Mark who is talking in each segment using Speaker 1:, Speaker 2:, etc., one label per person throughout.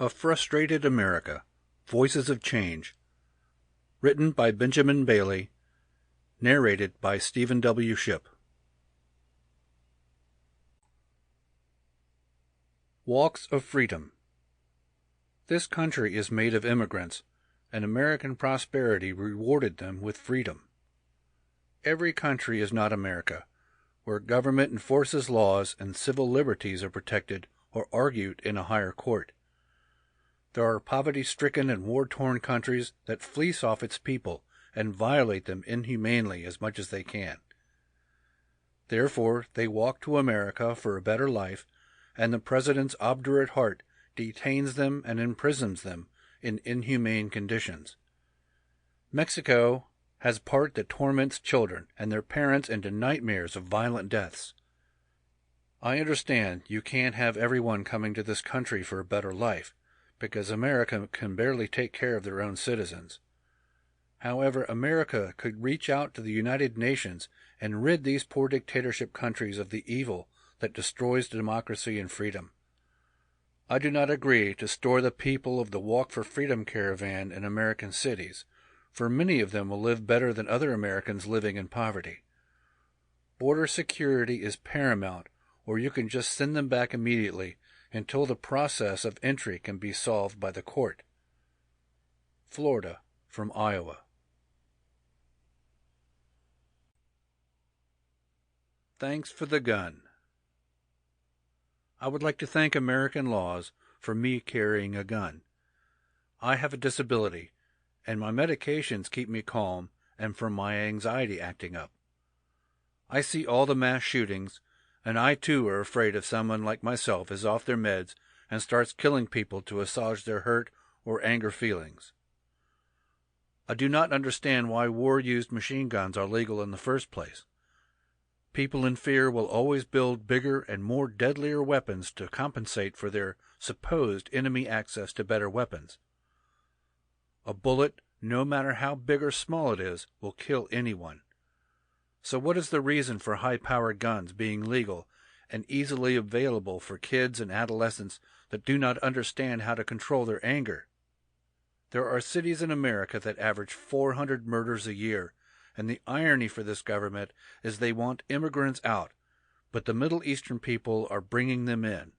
Speaker 1: A Frustrated America, Voices of Change. Written by Benjamin Bailey. Narrated by Stephen W. Shipp. Walks of Freedom. This country is made of immigrants, and American prosperity rewarded them with freedom. Every country is not America, where government enforces laws and civil liberties are protected or argued in a higher court. There are poverty-stricken and war-torn countries that fleece off its people and violate them inhumanely as much as they can. Therefore, they walk to America for a better life, and the President's obdurate heart detains them and imprisons them in inhumane conditions. Mexico has part that torments children and their parents into nightmares of violent deaths. I understand you can't have everyone coming to this country for a better life, because America can barely take care of their own citizens. However, America could reach out to the United Nations and rid these poor dictatorship countries of the evil that destroys democracy and freedom. I do not agree to store the people of the Walk for Freedom caravan in American cities, for many of them will live better than other Americans living in poverty. Border security is paramount, or you can just send them back immediately until the process of entry can be solved by the court. Florida from Iowa. Thanks for the gun. I would like to thank American laws for me carrying a gun. I have a disability, and my medications keep me calm and from my anxiety acting up. I see all the mass shootings, and I too are afraid if someone like myself is off their meds and starts killing people to assuage their hurt or anger feelings. I do not understand why war-used machine guns are legal in the first place. People in fear will always build bigger and more deadlier weapons to compensate for their supposed enemy access to better weapons. A bullet, no matter how big or small it is, will kill anyone. So what is the reason for high-powered guns being legal and easily available for kids and adolescents that do not understand how to control their anger? There are cities in America that average 400 murders a year, and the irony for this government is they want immigrants out, but the Middle Eastern people are bringing them in.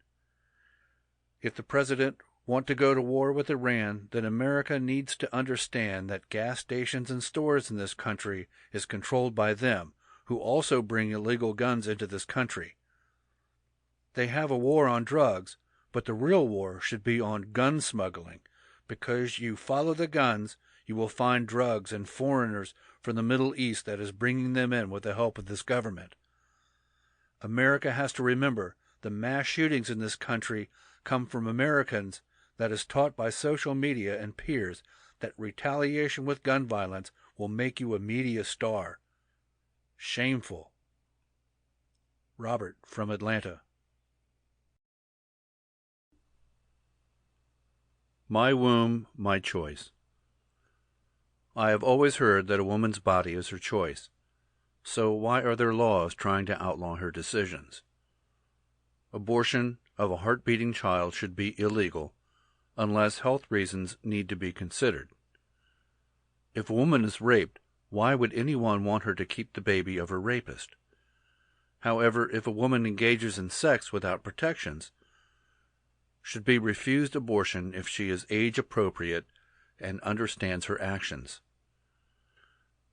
Speaker 1: If the president wants to go to war with Iran, then America needs to understand that gas stations and stores in this country is controlled by them, who also bring illegal guns into this country. They have a war on drugs, but the real war should be on gun smuggling, because you follow the guns, you will find drugs and foreigners from the Middle East that is bringing them in with the help of this government. America has to remember the mass shootings in this country come from Americans that is taught by social media and peers that retaliation with gun violence will make you a media star. Shameful. Robert from Atlanta. My womb, my choice. I have always heard that a woman's body is her choice. So why are there laws trying to outlaw her decisions? Abortion of a heart-beating child should be illegal, unless health reasons need to be considered. If a woman is raped, why would anyone want her to keep the baby of her rapist? However, if a woman engages in sex without protections, should be refused abortion if she is age-appropriate and understands her actions.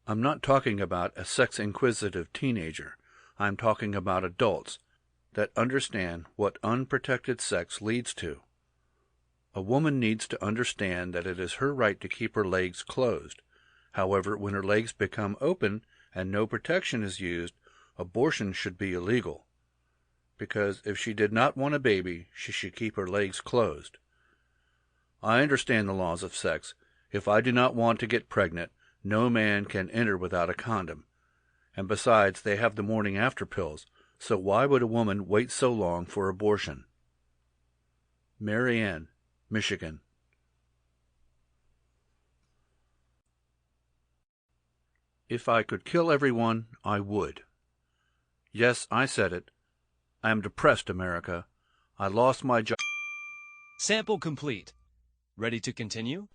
Speaker 1: I'm not talking about a sex-inquisitive teenager. I'm talking about adults that understand what unprotected sex leads to. A woman needs to understand that it is her right to keep her legs closed. However, when her legs become open and no protection is used, abortion should be illegal. Because if she did not want a baby, she should keep her legs closed. I understand the laws of sex. If I do not want to get pregnant, no man can enter without a condom. And besides, they have the morning after pills, so why would a woman wait so long for abortion? Mary Ann, Michigan. If I could kill everyone, I would. Yes, I said it. I am depressed, America. I lost my job.
Speaker 2: Sample complete. Ready to continue?